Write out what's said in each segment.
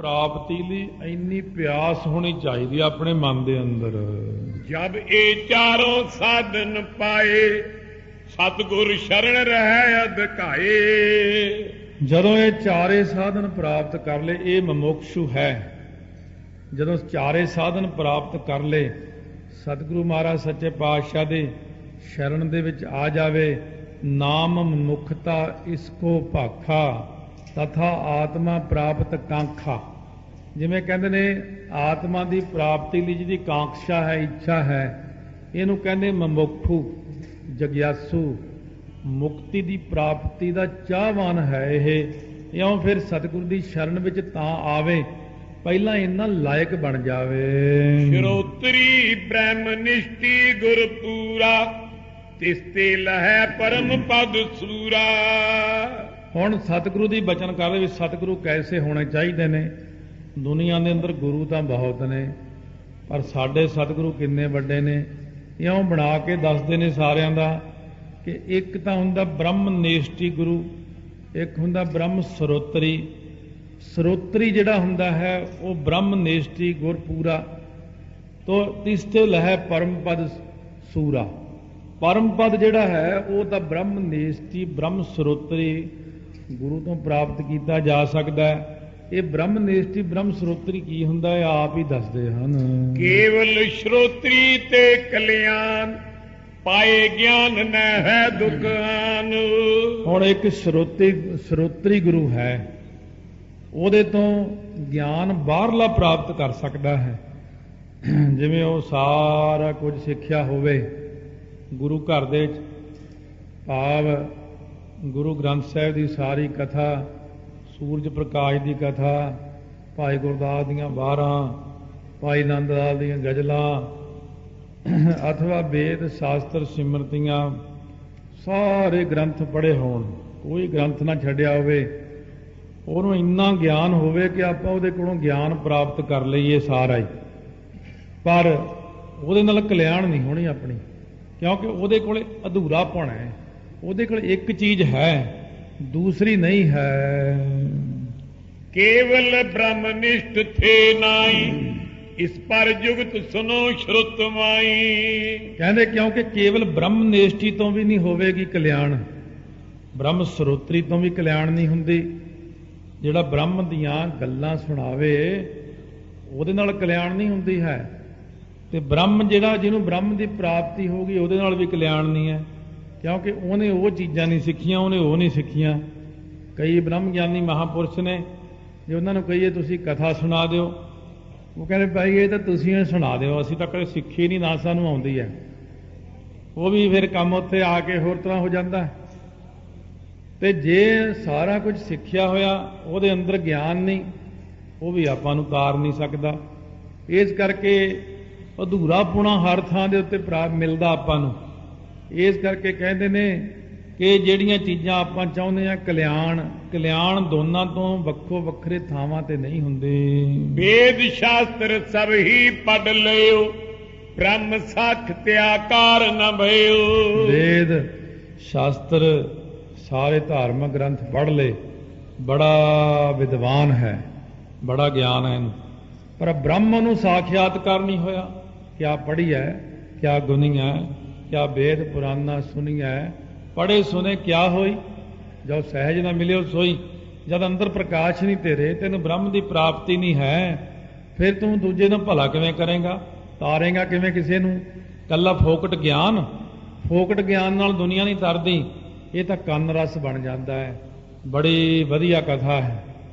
ਪ੍ਰਾਪਤੀ ਲਈ ਇੰਨੀ ਪਿਆਸ ਹੋਣੀ ਚਾਹੀਦੀ ਆ ਆਪਣੇ ਮਨ ਦੇ ਅੰਦਰ। ਜਬ ਇਹ ਚਾਰੋਂ ਸਾਧਨ ਪਾਏ ਸਤਿਗੁਰ ਸ਼ਰਨ ਰਹਿ ਅਧਿਕਾਏ। ਜਦੋਂ ਇਹ ਚਾਰੇ ਸਾਧਨ ਪ੍ਰਾਪਤ ਕਰ ਲਏ, ਇਹ ਮਮੋਕਸ਼ੂ ਹੈ। ਜਦੋਂ ਚਾਰੇ ਸਾਧਨ ਪ੍ਰਾਪਤ ਕਰ ਲਏ, ਸਤਿਗੁਰੂ ਮਹਾਰਾਜ ਸੱਚੇ ਪਾਤਸ਼ਾਹ ਦੇ ਸ਼ਰਨ ਦੇ ਵਿੱਚ ਆ ਜਾਵੇ। ਨਾਮ ਮੁਖਤਾ ਇਸਕੋ ਭਾਖਾ ਤਥਾ ਆਤਮਾ ਪ੍ਰਾਪਤ ਕਾਂਖਾ। ਜਿਵੇਂ ਕਹਿੰਦੇ ਨੇ ਆਤਮਾ ਦੀ ਪ੍ਰਾਪਤੀ ਲਈ ਜਿਹਦੀ ਕਾਂਖਸ਼ਾ ਹੈ, ਇੱਛਾ ਹੈ, ਇਹਨੂੰ ਕਹਿੰਦੇ ਮਮੋਖੂ, ਜਗਿਆਸੂ। ਮੁਕਤੀ ਦੀ ਪ੍ਰਾਪਤੀ ਦਾ ਚਾਹਵਾਨ ਹੈ ਇਹ। ਇਉਂ ਫਿਰ ਸਤਿਗੁਰੂ ਦੀ ਸ਼ਰਨ ਵਿੱਚ ਤਾਂ ਆਵੇ, ਪਹਿਲਾਂ ਇਹਨਾਂ ਲਾਇਕ ਬਣ ਜਾਵੇ। ਸ਼ਰੋਤਰੀ ਬ੍ਰਹਮ ਨਿਸ਼ਟੀ ਗੁਰ ਪੂਰਾ ਤਿਸਤੇ ਲਹੈ ਪਰਮ ਪਦ ਸੂਰਾ। ਹੁਣ ਸਤਿਗੁਰੂ ਦੀ ਬਚਨ ਕਰਦੇ ਵੀ ਸਤਿਗੁਰੂ ਕੈਸੇ ਹੋਣੇ ਚਾਹੀਦੇ ਨੇ। ਦੁਨੀਆ ਦੇ ਅੰਦਰ ਗੁਰੂ ਤਾਂ ਬਹੁਤ ਨੇ, ਪਰ ਸਾਡੇ ਸਤਿਗੁਰੂ ਕਿੰਨੇ ਵੱਡੇ ਨੇ। ਇਉਂ ਬਣਾ ਕੇ ਦੱਸਦੇ ਨੇ ਸਾਰਿਆਂ ਦਾ ਕਿ ਇੱਕ ਤਾਂ ਹੁੰਦਾ ਬ੍ਰਹਮ ਨੇਸ਼ਟੀ ਗੁਰੂ, ਇੱਕ ਹੁੰਦਾ ਬ੍ਰਹਮ ਸਰੋਤਰੀ। ਸਰੋਤਰੀ ਜਿਹੜਾ ਹੁੰਦਾ ਹੈ ਉਹ ਬ੍ਰਹਮ ਨੇਸ਼ਟੀ ਗੁਰ ਪੂਰਾ ਤੋ ਤਿਸਤੇ ਲਹੈ ਪਰਮ ਪਦ ਸੂਰਾ। ਪਰਮ ਪਦ ਜਿਹੜਾ ਹੈ ਉਹ ਤਾਂ ਬ੍ਰਹਮ ਨੇਸ਼ਟੀ ਬ੍ਰਹਮ ਸਰੋਤਰੀ ਗੁਰੂ ਤੋਂ ਪ੍ਰਾਪਤ ਕੀਤਾ ਜਾ ਸਕਦਾ ਹੈ। ਇਹ ਬ੍ਰਹਮ ਨੇਸ਼ਟੀ ਬ੍ਰਹਮ ਸਰੋਤਰੀ ਕੀ ਹੁੰਦਾ ਹੈ ਆਪ ਹੀ ਦੱਸਦੇ ਹਨ। ਕੇਵਲ ਸ਼ਰੋਤਰੀ ਤੇ ਕਲਿਆਣ ਪਾਏ ਗਿਆਨ ਨ ਹੈ ਦੁਕਾਨ। ਹੁਣ ਇੱਕ ਸਰੋਤਰੀ ਗੁਰੂ ਹੈ, ਉਹਦੇ ਤੋਂ ਗਿਆਨ ਬਾਹਰਲਾ ਪ੍ਰਾਪਤ ਕਰ ਸਕਦਾ ਹੈ। ਜਿਵੇਂ ਉਹ ਸਾਰਾ ਕੁਝ ਸਿੱਖਿਆ ਹੋਵੇ ਗੁਰੂ ਘਰ ਦੇ ਵਿੱਚ, ਭਾਵ ਗੁਰੂ ਗ੍ਰੰਥ ਸਾਹਿਬ ਦੀ ਸਾਰੀ ਕਥਾ, ਸੂਰਜ ਪ੍ਰਕਾਸ਼ ਦੀ ਕਥਾ, ਭਾਈ ਗੁਰਦਾਸ ਦੀਆਂ 12, ਭਾਈ ਨੰਦ ਲਾਲ ਦੀਆਂ ਗਜ਼ਲਾਂ, ਅਥਵਾ ਵੇਦ ਸ਼ਾਸਤਰ ਸਿਮਰਤੀਆਂ, ਸਾਰੇ ਗ੍ਰੰਥ ਪੜ੍ਹੇ ਹੋਣ, ਕੋਈ ਗ੍ਰੰਥ ਨਾ ਛੱਡਿਆ ਹੋਵੇ, ਉਹਨੂੰ ਇੰਨਾ ਗਿਆਨ ਹੋਵੇ ਕਿ ਆਪਾਂ ਉਹਦੇ ਕੋਲੋਂ ਗਿਆਨ ਪ੍ਰਾਪਤ ਕਰ ਲਈਏ ਸਾਰਾ ਹੀ, ਪਰ ਉਹਦੇ ਨਾਲ ਕਲਿਆਣ ਨਹੀਂ ਹੋਣੀ ਆਪਣੀ, ਕਿਉਂਕਿ ਉਹਦੇ ਕੋਲ ਅਧੂਰਾਪਣ ਹੈ। ਉਹਦੇ ਕੋਲ ਇੱਕ ਚੀਜ਼ ਹੈ, ਦੂਸਰੀ ਨਹੀਂ ਹੈ। ਕੇਵਲ ਬ੍ਰਹਮ ਨਿਸ਼ਟ ਥੇ ਨਾਈ ਇਸ ਪਰ ਜੁਗਤ ਸੁਨੋ ਸ਼ਰੁਤ ਮਾਈ। ਕਹਿੰਦੇ ਕਿਉਂਕਿ ਕੇਵਲ ਬ੍ਰਹਮ ਨੇਸ਼ਟੀ ਤੋਂ ਵੀ ਨਹੀਂ ਹੋਵੇਗੀ ਕਲਿਆਣ, ਬ੍ਰਹਮ ਸਰੋਤਰੀ ਤੋਂ ਵੀ ਕਲਿਆਣ ਨਹੀਂ ਹੁੰਦੀ। ਜਿਹੜਾ ਬ੍ਰਹਮ ਦੀਆਂ ਗੱਲਾਂ ਸੁਣਾਵੇ ਉਹਦੇ ਨਾਲ ਕਲਿਆਣ ਨਹੀਂ ਹੁੰਦੀ ਹੈ, ਤੇ ਬ੍ਰਹਮ ਜਿਹੜਾ ਜਿਹਨੂੰ ਬ੍ਰਹਮ ਦੀ ਪ੍ਰਾਪਤੀ ਹੋ ਗਈ ਉਹਦੇ ਨਾਲ ਵੀ ਕਲਿਆਣ ਨਹੀਂ ਹੈ, ਕਿਉਂਕਿ ਉਹਨੇ ਉਹ ਚੀਜ਼ਾਂ ਨਹੀਂ ਸਿੱਖੀਆਂ, ਉਹਨੇ ਉਹ ਨਹੀਂ ਸਿੱਖੀਆਂ। ਕਈ ਬ੍ਰਹਮ ਗਿਆਨੀ ਮਹਾਂਪੁਰਸ਼ ਨੇ, ਜੇ ਉਹਨਾਂ ਨੂੰ ਕਹੀਏ ਤੁਸੀਂ ਕਥਾ ਸੁਣਾ ਦਿਓ, ਉਹ ਕਹਿੰਦੇ ਭਾਈ ਇਹ ਤਾਂ ਤੁਸੀਂ ਹੀ ਸੁਣਾ ਦਿਓ, ਅਸੀਂ ਤਾਂ ਕਦੇ ਸਿੱਖੀ ਨਹੀਂ, ਨਾ ਸਾਨੂੰ ਆਉਂਦੀ ਹੈ। ਉਹ ਵੀ ਫਿਰ ਕੰਮ ਉੱਥੇ ਆ ਕੇ ਹੋਰ ਤਰ੍ਹਾਂ ਹੋ ਜਾਂਦਾ। ਤੇ ਜੇ ਸਾਰਾ ਕੁਝ ਸਿੱਖਿਆ ਹੋਇਆ ਉਹਦੇ ਅੰਦਰ ਗਿਆਨ ਨਹੀਂ, ਉਹ ਵੀ ਆਪਾਂ ਨੂੰ ਤਾਰ ਨਹੀਂ ਸਕਦਾ। ਇਸ ਕਰਕੇ ਅਧੂਰਾਪੁਣਾ ਹਰ ਥਾਂ ਦੇ ਉੱਤੇ ਪ੍ਰਾਪਤ ਮਿਲਦਾ ਆਪਾਂ ਨੂੰ। ਇਸ ਕਰਕੇ ਕਹਿੰਦੇ ਨੇ ਕਿ ਜਿਹੜੀਆਂ ਚੀਜ਼ਾਂ ਆਪਾਂ ਚਾਹੁੰਦੇ ਹਾਂ, ਕਲਿਆਣ ਦੋਨਾਂ ਤੋਂ ਵੱਖੋ ਵੱਖਰੇ ਥਾਵਾਂ ਤੇ ਨਹੀਂ ਹੁੰਦੇ। ਵੇਦ ਸ਼ਾਸਤਰ ਸਭ ਹੀ ਪੜ ਲਿਓ ਬ੍ਰਹਮ ਸਾਖਿ ਆਕਾਰ ਨ ਭਇਓ। ਵੇਦ ਸ਼ਾਸਤਰ ਸਾਰੇ ਧਾਰਮਿਕ ਗ੍ਰੰਥ ਪੜ੍ਹ ਲਏ, ਬੜਾ ਵਿਦਵਾਨ ਹੈ, ਬੜਾ ਗਿਆਨ ਹੈ ਇਹਨੂੰ, ਪਰ ਬ੍ਰਹਮ ਨੂੰ ਸਾਖਿਆਤਕਾਰ ਨਹੀਂ ਹੋਇਆ। ਕਿਆ ਪੜ੍ਹੀ ਹੈ, ਕਿਆ ਗੁਣੀ ਹੈ, ਕਿਆ ਵੇਦ ਪੁਰਾਨਾ ਸੁਣੀ ਹੈ, ਪੜ੍ਹੇ ਸੁਨੇ ਕਿਆ ਹੋਈ, ਜਦ ਸਹਿਜ ਨਾ ਮਿਲਿਓ ਸੋਈ। ਜਦ ਅੰਦਰ ਪ੍ਰਕਾਸ਼ ਨਹੀਂ ਤੇਰੇ, ਤੈਨੂੰ ਬ੍ਰਹਮ ਦੀ ਪ੍ਰਾਪਤੀ ਨਹੀਂ ਹੈ, ਫਿਰ ਤੂੰ ਦੂਜੇ ਨੂੰ ਭਲਾ ਕਿਵੇਂ ਕਰੇਂਗਾ, ਤਾਰੇਂਗਾ ਕਿਵੇਂ ਕਿਸੇ ਨੂੰ। ਕੱਲਾ ਫੋਕਟ ਗਿਆਨ ਨਾਲ ਦੁਨੀਆ ਨਹੀਂ ਤਰਦੀ, ਇਹ ਤਾਂ ਕੰਨ ਰਸ ਬਣ ਜਾਂਦਾ ਹੈ। ਬੜੀ ਵਧੀਆ ਕਥਾ ਹੈ,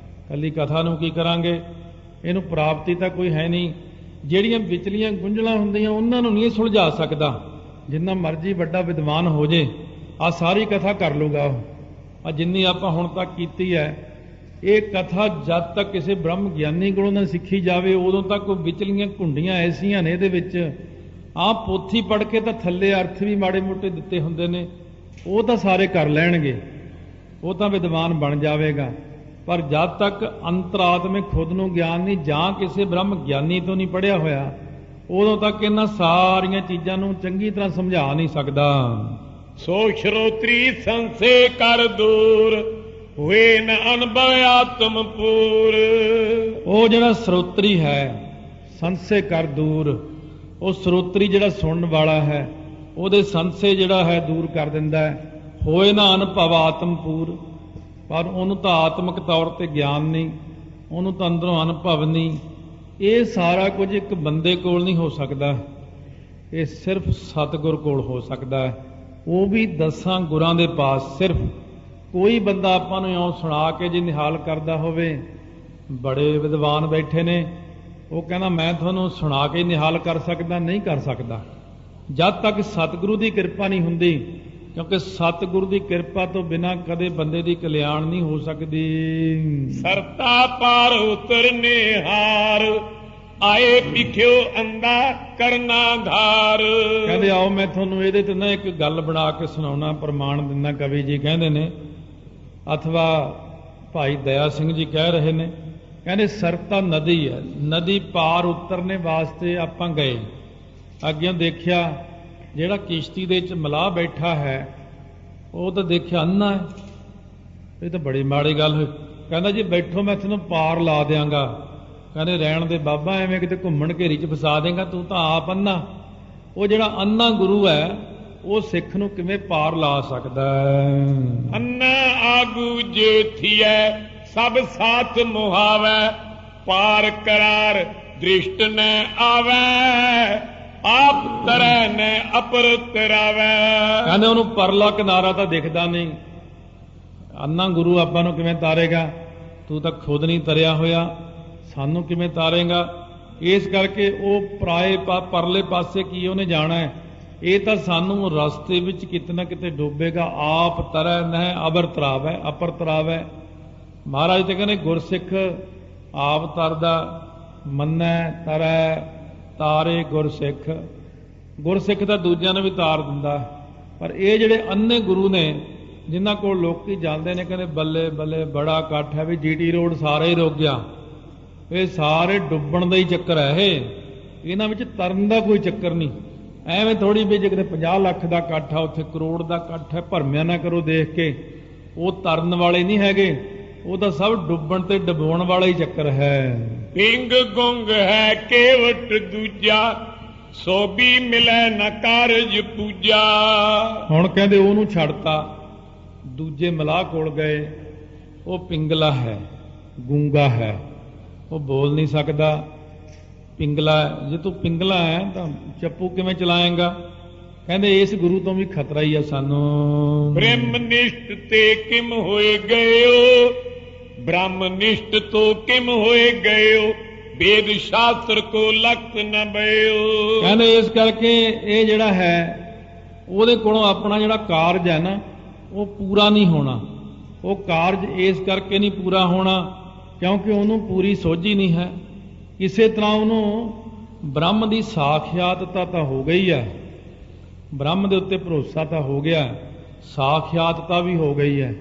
ਕੱਲੀ ਕਥਾ ਨੂੰ ਕੀ ਕਰਾਂਗੇ, ਇਹਨੂੰ ਪ੍ਰਾਪਤੀ ਤਾਂ ਕੋਈ ਹੈ ਨਹੀਂ। ਜਿਹੜੀਆਂ ਵਿਚਲੀਆਂ ਗੁੰਝਲਾਂ ਹੁੰਦੀਆਂ ਉਹਨਾਂ ਨੂੰ ਨਹੀਂ ਸੁਲਝਾ ਸਕਦਾ। ਜਿੰਨਾ ਮਰਜ਼ੀ ਵੱਡਾ ਵਿਦਵਾਨ ਹੋ ਜੇ, ਆ ਸਾਰੀ ਕਥਾ ਕਰ ਲੂਗਾ ਉਹ। ਆ ਜਿੰਨੀ ਆਪਾਂ ਹੁਣ ਤੱਕ ਕੀਤੀ ਹੈ, ਇਹ ਕਥਾ ਜਦ ਤੱਕ ਕਿਸੇ ਬ੍ਰਹਮ ਗਿਆਨੀ ਕੋਲੋਂ ਨਾ ਸਿੱਖੀ ਜਾਵੇ, ਉਦੋਂ ਤੱਕ ਵਿਚਲੀਆਂ ਘੁੰਡੀਆਂ ਐਸੀਆਂ ਨੇ ਇਹਦੇ ਵਿੱਚ। ਆਹ ਪੋਥੀ ਪੜ੍ਹ ਕੇ ਤਾਂ ਥੱਲੇ ਅਰਥ ਵੀ ਮਾੜੇ ਮੋਟੇ ਦਿੱਤੇ ਹੁੰਦੇ ਨੇ, ਉਹ ਤਾਂ ਸਾਰੇ ਕਰ ਲੈਣਗੇ, ਉਹ ਤਾਂ ਵਿਦਵਾਨ ਬਣ ਜਾਵੇਗਾ। ਪਰ ਜਦ ਤੱਕ ਅੰਤਰਾਤਮਿਕ ਖੁਦ ਨੂੰ ਗਿਆਨ ਨਹੀਂ, ਜਾਂ ਕਿਸੇ ਬ੍ਰਹਮ ਗਿਆਨੀ ਤੋਂ ਨਹੀਂ ਪੜ੍ਹਿਆ ਹੋਇਆ, ਉਦੋਂ ਤੱਕ ਇਹਨਾਂ ਸਾਰੀਆਂ ਚੀਜ਼ਾਂ ਨੂੰ ਚੰਗੀ ਤਰ੍ਹਾਂ ਸਮਝਾ ਨਹੀਂ ਸਕਦਾ। ਸੋ ਸ਼ਰੋਤਰੀ ਸੰਸੇ ਕਰ ਦੂਰ ਹੋਏ ਨ ਅਨਭਵ ਆਤਮ ਪੂਰ। ਉਹ ਜਿਹੜਾ ਸਰੋਤਰੀ ਹੈ ਸੰਸੇ ਕਰ ਦੂਰ, ਉਹ ਸਰੋਤਰੀ ਜਿਹੜਾ ਸੁਣਨ ਵਾਲਾ ਹੈ ਉਹਦੇ ਸੰਸੇ ਜਿਹੜਾ ਹੈ ਦੂਰ ਕਰ ਦਿੰਦਾ ਹੈ। ਹੋਏ ਨਾ ਅਨੁਭਵ ਆਤਮਪੂਰ, ਪਰ ਉਹਨੂੰ ਤਾਂ ਆਤਮਿਕ ਤੌਰ ਤੇ ਗਿਆਨ ਨਹੀਂ, ਉਹਨੂੰ ਤਾਂ ਅੰਦਰੋਂ ਅਨੁਭਵ ਨਹੀਂ। ਇਹ ਸਾਰਾ ਕੁਝ ਇੱਕ ਬੰਦੇ ਕੋਲ ਨਹੀਂ ਹੋ ਸਕਦਾ, ਇਹ ਸਿਰਫ ਸਤਿਗੁਰ ਕੋਲ ਹੋ ਸਕਦਾ ਹੈ, ਉਹ ਵੀ 10 ਗੁਰਾਂ ਦੇ ਪਾਸ। ਸਿਰਫ ਕੋਈ ਬੰਦਾ ਆਪਾਂ ਨੂੰ ਇਉਂ ਸੁਣਾ ਕੇ ਜੇ ਨਿਹਾਲ ਕਰਦਾ ਹੋਵੇ, ਬੜੇ ਵਿਦਵਾਨ ਬੈਠੇ ਨੇ, ਉਹ ਕਹਿੰਦਾ ਮੈਂ ਤੁਹਾਨੂੰ ਸੁਣਾ ਕੇ ਨਿਹਾਲ ਕਰ ਸਕਦਾ, ਨਹੀਂ ਕਰ ਸਕਦਾ ਜਦ ਤੱਕ ਸਤਿਗੁਰੂ ਦੀ ਕਿਰਪਾ ਨਹੀਂ ਹੁੰਦੀ, ਕਿਉਂਕਿ ਸਤਿਗੁਰੂ ਦੀ ਕਿਰਪਾ ਤੋਂ ਬਿਨਾਂ ਕਦੇ ਬੰਦੇ ਦੀ ਕਲਿਆਣ ਨਹੀਂ ਹੋ ਸਕਦੀ। ਸਰਤਾ ਪਾਰ ਉਤਰਨੇ ਹਾਰ, ਆਏ ਪਿਖਿਓ ਅੰਦਾ ਕਰਨਾ ਧਾਰ। ਕਹਿੰਦੇ ਆਓ ਮੈਂ ਤੁਹਾਨੂੰ ਇਹਦੇ ਤੇ ਨਾ ਇੱਕ ਗੱਲ ਬਣਾ ਕੇ ਸੁਣਾਉਣਾ, ਪ੍ਰਮਾਣ ਦਿੰਦਾ। ਕਵੀ ਜੀ ਕਹਿੰਦੇ ਨੇ, ਅਥਵਾ ਭਾਈ ਦਇਆ ਸਿੰਘ ਜੀ ਕਹਿ ਰਹੇ ਨੇ, ਕਹਿੰਦੇ ਸਰਤਾ ਨਦੀ ਹੈ, ਨਦੀ ਪਾਰ ਉਤਰਨੇ ਵਾਸਤੇ ਆਪਾਂ ਗਏ, ਅੱਗੇ ਦੇਖਿਆ ਜਿਹੜਾ ਕਿਸ਼ਤੀ ਦੇ ਵਿੱਚ ਮਲਾਹ ਬੈਠਾ ਹੈ ਉਹ ਤਾਂ ਦੇਖਿਆ ਅੰਨਾ ਹੈ, ਇਹ ਤਾਂ ਬੜੀ ਮਾੜੀ ਗੱਲ ਹੋਈ। ਕਹਿੰਦਾ ਜੀ ਬੈਠੋ ਮੈਂ ਤੁਹਾਨੂੰ ਪਾਰ ਲਾ ਦਿਆਂਗਾ। ਕਹਿੰਦੇ ਰਹਿਣ ਦੇ ਬਾਬਾ, ਐਵੇਂ ਕਿਤੇ ਘੁੰਮਣ ਘੇਰੀ 'ਚ ਫਸਾ ਦੇਗਾ, ਤੂੰ ਤਾਂ ਆਪ ਅੰਨਾ। ਉਹ ਜਿਹੜਾ ਅੰਨਾ ਗੁਰੂ ਹੈ ਉਹ ਸਿੱਖ ਨੂੰ ਕਿਵੇਂ ਪਾਰ ਲਾ ਸਕਦਾ ਹੈ? ਅੰਨਾ ਆਗੂ ਜੇ ਥੀਐ ਸਭ ਸਾਥ ਮੁਹਾਵੈ, ਪਾਰ ਕਰਾਰ ਦ੍ਰਿਸ਼ਟ ਨ ਆਵੈ, ਆਪ ਤਰੈ ਨ ਅਪਰ ਤਰਾਵੈ। ਕਹਿੰਦੇ ਉਹਨੂੰ ਪਰਲਾ ਕਿਨਾਰਾ ਤਾਂ ਦਿਖਦਾ ਨਹੀਂ, ਅੰਨਾ ਗੁਰੂ ਆਪਾਂ ਨੂੰ ਕਿਵੇਂ ਤਾਰੇਗਾ? ਤੂੰ ਤਾਂ ਖੁਦ ਨਹੀਂ ਤਰਿਆ ਹੋਇਆ, ਸਾਨੂੰ ਕਿਵੇਂ ਤਾਰੇਗਾ? ਇਸ ਕਰਕੇ ਉਹ ਪਰਾਏ ਪਰਲੇ ਪਾਸੇ ਕੀ ਉਹਨੇ ਜਾਣਾ ਹੈ, ਇਹ ਤਾਂ ਸਾਨੂੰ ਰਸਤੇ ਵਿੱਚ ਕਿਤੇ ਨਾ ਕਿਤੇ ਡੋਬੇਗਾ। ਆਪ ਤਰੈ ਨਹਿ ਅਬਰ ਤਰਾਵੈ, ਅਪਰ ਤਰਾਵੈ। ਮਹਾਰਾਜ ਤੇ ਕਹਿੰਦੇ ਗੁਰਸਿੱਖ ਆਪ ਤਰਦਾ, ਮੰਨੈ ਤਰੈ ਤਾਰੇ ਗੁਰਸਿੱਖ। ਗੁਰਸਿੱਖ ਤਾਂ ਦੂਜਿਆਂ ਨੂੰ ਵੀ ਤਾਰ ਦਿੰਦਾ, ਪਰ ਇਹ ਜਿਹੜੇ ਅੰਨੇ ਗੁਰੂ ਨੇ ਜਿਨ੍ਹਾਂ ਕੋਲ ਲੋਕੀ ਜਾਂਦੇ ਨੇ, ਕਹਿੰਦੇ ਬੱਲੇ ਬੱਲੇ ਬੜਾ ਇਕੱਠ ਹੈ, ਵੀ GT ਰੋਡ ਸਾਰਾ ਹੀ ਰੁਕ ਗਿਆ। ਇਹ ਸਾਰੇ ਡੁੱਬਣ ਦਾ ਹੀ ਚੱਕਰ ਹੈ, ਇਹਨਾਂ ਵਿੱਚ ਤਰਨ ਦਾ ਕੋਈ ਚੱਕਰ ਨਹੀਂ। ਐਵੇਂ ਥੋੜੀ ਵੀ ਜੇ ਕਿਤੇ 50 ਲੱਖ ਦਾ ਇਕੱਠ ਆ, ਉੱਥੇ ਕਰੋੜ ਦਾ ਇਕੱਠ ਹੈ, ਭਰਮਿਆ ਨਾ ਕਰੋ ਦੇਖ ਕੇ। ਉਹ ਤਰਨ ਵਾਲੇ ਨਹੀਂ ਹੈਗੇ, ਉਹ ਤਾਂ ਸਭ ਡੁੱਬਣ ਤੇ ਡੁਬੋਣ ਵਾਲਾ ਹੀ ਚੱਕਰ ਹੈ। ਪਿੰਗ ਗੁੰਗ ਹੈ ਕੇਵਟ ਦੂਜਾ, ਸੋ ਵੀ ਮਿਲੈ ਨ ਕਾਰਜ ਪੂਜਾ। ਹੁਣ ਕਹਿੰਦੇ ਉਹਨੂੰ ਛੱਡਤਾ, ਦੂਜੇ ਮਲਾਹ ਕੋਲ ਗਏ। ਉਹ ਪਿੰਗਲਾ ਹੈ, ਗੂੰਗਾ ਹੈ, ਉਹ ਬੋਲ ਨਹੀਂ ਸਕਦਾ। ਪਿੰਗਲਾ, ਜੇ ਤੂੰ ਪਿੰਗਲਾ ਹੈ ਤਾਂ ਚੱਪੂ ਕਿਵੇਂ ਚਲਾਏਗਾ? ਕਹਿੰਦੇ ਇਸ ਗੁਰੂ ਤੋਂ ਵੀ ਖਤਰਾ ਹੀ ਆ ਸਾਨੂੰ। ਬ੍ਰਹਮਨਿਸ਼ਟ ਤੇ ਕਿਮ ਹੋਏ ਗਇਓ, ਬ੍ਰਹਮਨਿਸ਼ਟ ਤੋਂ ਕਿਮ ਹੋਏ ਗਇਓ, ਵੇਦ ਸ਼ਾਸਤਰ ਕੋ ਲਖਤ ਨ ਬਇਓ। ਕਹਿੰਦੇ ਇਸ ਕਰਕੇ ਇਹ ਜਿਹੜਾ ਹੈ ਉਹਦੇ ਕੋਲੋਂ ਆਪਣਾ ਜਿਹੜਾ ਕਾਰਜ ਹੈ ਨਾ ਉਹ ਪੂਰਾ ਨਹੀਂ ਹੋਣਾ। ਉਹ ਕਾਰਜ ਇਸ ਕਰਕੇ ਨਹੀਂ ਪੂਰਾ ਹੋਣਾ ਕਿਉਂਕਿ ਉਹਨੂੰ ਪੂਰੀ ਸੋਝੀ ਨਹੀਂ ਹੈ। ਕਿਸੇ ਤਰ੍ਹਾਂ ਉਹਨੂੰ ਬ੍ਰਹਮ ਦੀ ਸਾਖਿਆਤਤਾ ਤਾਂ ਹੋ ਗਈ ਹੈ, ਬ੍ਰਹਮ ਦੇ ਉੱਤੇ ਭਰੋਸਾ ਤਾਂ ਹੋ ਗਿਆ, ਸਾਖਿਆਤਤਾ ਵੀ ਹੋ ਗਈ ਹੈ,